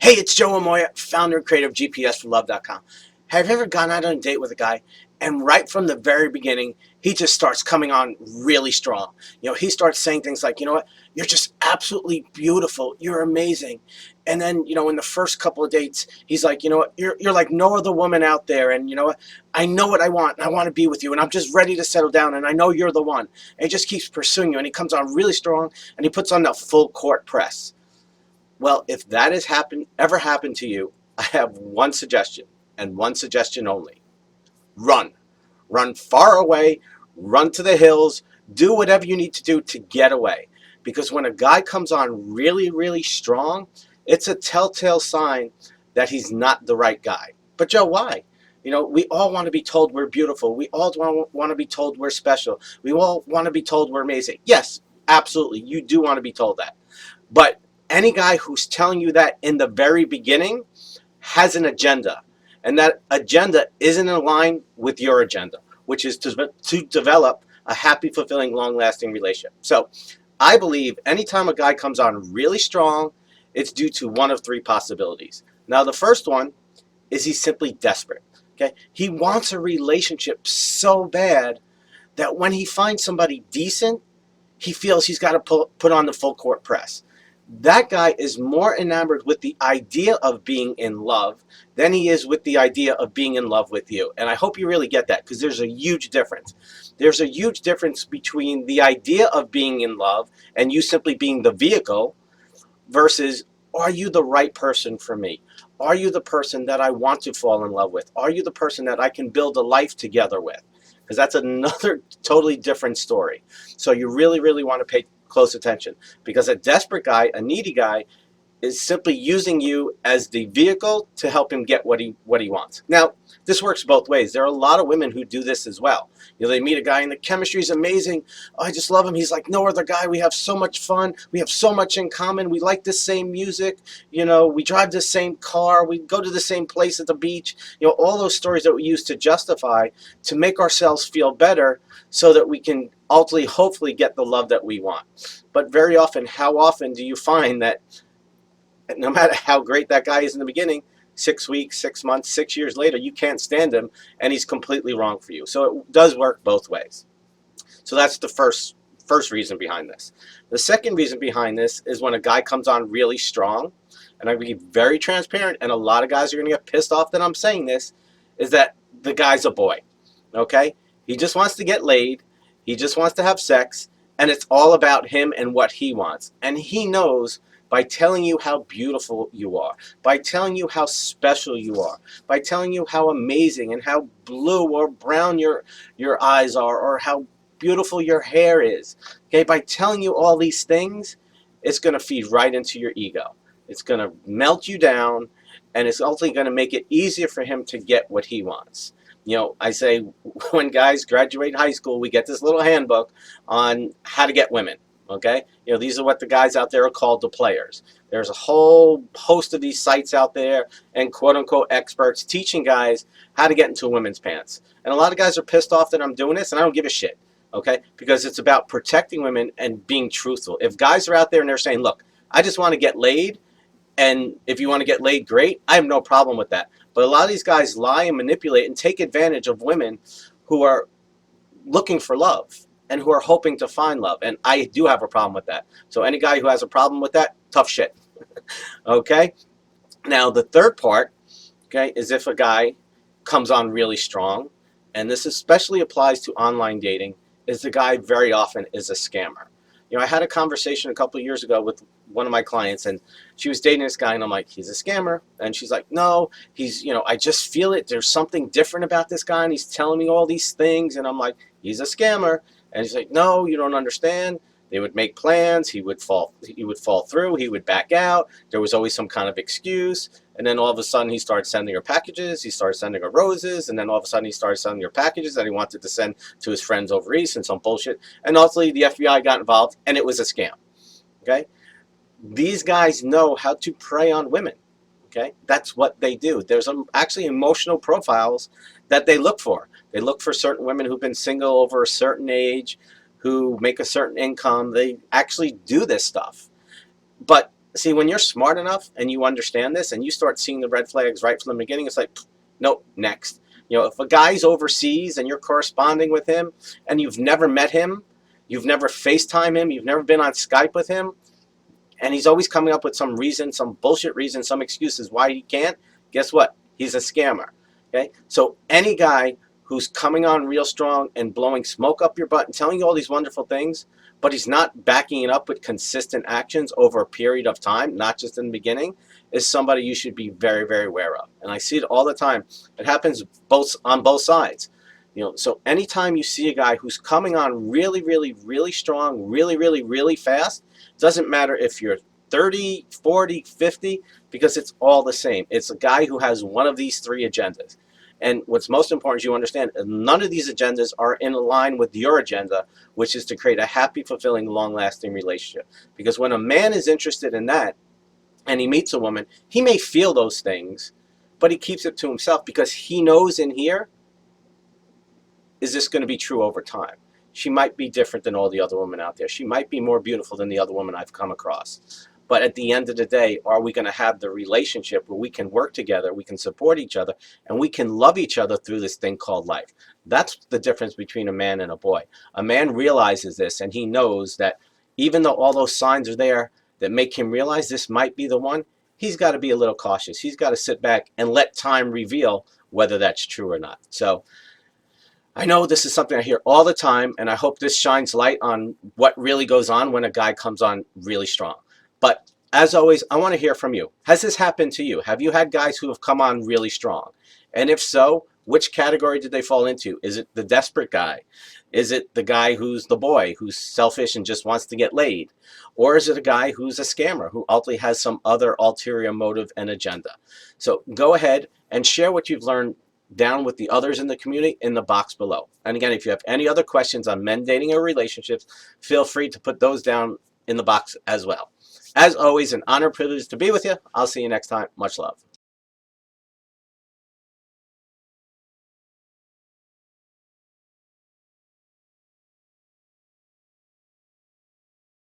Hey, it's Joe Amoia, founder and creator of GPSforLove.com. Have you ever gone out on a date with a guy and right from the very beginning, he just starts coming on really strong? He starts saying things like, you're just absolutely beautiful. You're amazing. And then, in the first couple of dates, he's like, you're like no other woman out there. And you know what? I know what I want. And I want to be with you. And I'm just ready to settle down. And I know you're the one. And he just keeps pursuing you. And he comes on really strong and he puts on the full court press. Well, if that has ever happened to you, I have one suggestion and one suggestion only. Run. Run far away, run to the hills, do whatever you need to do to get away. Because when a guy comes on really, really strong, it's a telltale sign that he's not the right guy. But Joe, why? We all want to be told we're beautiful. We all want to be told we're special. We all want to be told we're amazing. Yes, absolutely. You do want to be told that. But any guy who's telling you that in the very beginning has an agenda. And that agenda isn't in line with your agenda, which is to develop a happy, fulfilling, long-lasting relationship. So I believe anytime a guy comes on really strong, it's due to one of three possibilities. Now, the first one is he's simply desperate. Okay, he wants a relationship so bad that when he finds somebody decent, he feels he's got to put on the full court press. That guy is more enamored with the idea of being in love than he is with the idea of being in love with you. And I hope you really get that, because there's a huge difference. There's a huge difference between the idea of being in love and you simply being the vehicle versus, are you the right person for me? Are you the person that I want to fall in love with? Are you the person that I can build a life together with? Because that's another totally different story. So you really, really want to pay close attention, because a desperate guy, a needy guy, is simply using you as the vehicle to help him get what he wants. Now, this works both ways. There are a lot of women who do this as well. They meet a guy and the chemistry is amazing. Oh, I just love him. He's like no other guy. We have so much fun. We have so much in common. We like the same music. We drive the same car. We go to the same place at the beach. All those stories that we use to justify, to make ourselves feel better so that we can ultimately, hopefully, get the love that we want. But very often, how often do you find that no matter how great that guy is in the beginning, 6 weeks, 6 months, 6 years later, you can't stand him and he's completely wrong for you? So it does work both ways. So that's the first reason behind this. The second reason behind this is when a guy comes on really strong, and I'm going to be very transparent, and a lot of guys are going to get pissed off that I'm saying this, is that the guy's a boy, okay? He just wants to get laid. He just wants to have sex, and it's all about him and what he wants. And he knows by telling you how beautiful you are, by telling you how special you are, by telling you how amazing and how blue or brown your eyes are, or how beautiful your hair is, okay, by telling you all these things, it's going to feed right into your ego. It's going to melt you down, and it's ultimately going to make it easier for him to get what he wants. I say when guys graduate high school, we get this little handbook on how to get women. Okay, these are what the guys out there are called, the players. There's a whole host of these sites out there and quote-unquote experts teaching guys how to get into women's pants. And a lot of guys are pissed off that I'm doing this, and I don't give a shit, okay? Because it's about protecting women and being truthful. If guys are out there and they're saying, look, I just want to get laid, and if you want to get laid, great, I have no problem with that. But a lot of these guys lie and manipulate and take advantage of women who are looking for love and who are hoping to find love. And I do have a problem with that. So any guy who has a problem with that, tough shit. Okay? Now, the third part, okay, is if a guy comes on really strong, and this especially applies to online dating, is the guy very often is a scammer. I had a conversation a couple of years ago with one of my clients, and she was dating this guy, and I'm like, he's a scammer. And she's like, no, he's, I just feel it. There's something different about this guy, and he's telling me all these things. And I'm like, he's a scammer. And he's like, no, you don't understand. They would make plans. He would fall through. He would back out. There was always some kind of excuse. And then all of a sudden he started sending her packages. He started sending her roses. And then all of a sudden he started sending her packages that he wanted to send to his friends over east and some bullshit. And ultimately the FBI got involved, and it was a scam. Okay? These guys know how to prey on women. Okay? That's what they do. There's actually emotional profiles that they look for. They look for certain women who've been single over a certain age, who make a certain income. They actually do this stuff. But See, when you're smart enough and you understand this and you start seeing the red flags right from the beginning, it's like, nope, next. If a guy's overseas and you're corresponding with him and you've never met him, you've never FaceTime him, you've never been on Skype with him, and he's always coming up with some reason, some bullshit reason, some excuses why he can't, guess what? He's a scammer. Okay? So any guy who's coming on real strong and blowing smoke up your butt and telling you all these wonderful things, but he's not backing it up with consistent actions over a period of time, not just in the beginning, is somebody you should be very, very aware of. And I see it all the time. It happens on both sides. So anytime you see a guy who's coming on really, really, really strong, really, really, really fast, doesn't matter if you're 30, 40, 50, because it's all the same. It's a guy who has one of these three agendas. And what's most important is you understand none of these agendas are in line with your agenda, which is to create a happy, fulfilling, long-lasting relationship. Because when a man is interested in that and he meets a woman, he may feel those things, but he keeps it to himself because he knows in here, is this going to be true over time? She might be different than all the other women out there. She might be more beautiful than the other woman I've come across. But at the end of the day, are we going to have the relationship where we can work together, we can support each other, and we can love each other through this thing called life? That's the difference between a man and a boy. A man realizes this, and he knows that even though all those signs are there that make him realize this might be the one, he's got to be a little cautious. He's got to sit back and let time reveal whether that's true or not. So I know this is something I hear all the time, and I hope this shines light on what really goes on when a guy comes on really strong. But as always, I want to hear from you. Has this happened to you? Have you had guys who have come on really strong? And if so, which category did they fall into? Is it the desperate guy? Is it the guy who's the boy, who's selfish and just wants to get laid? Or is it a guy who's a scammer, who ultimately has some other ulterior motive and agenda? So go ahead and share what you've learned down with the others in the community in the box below. And again, if you have any other questions on men dating or relationships, feel free to put those down in the box as well. As always, an honor and privilege to be with you. I'll see you next time. Much love.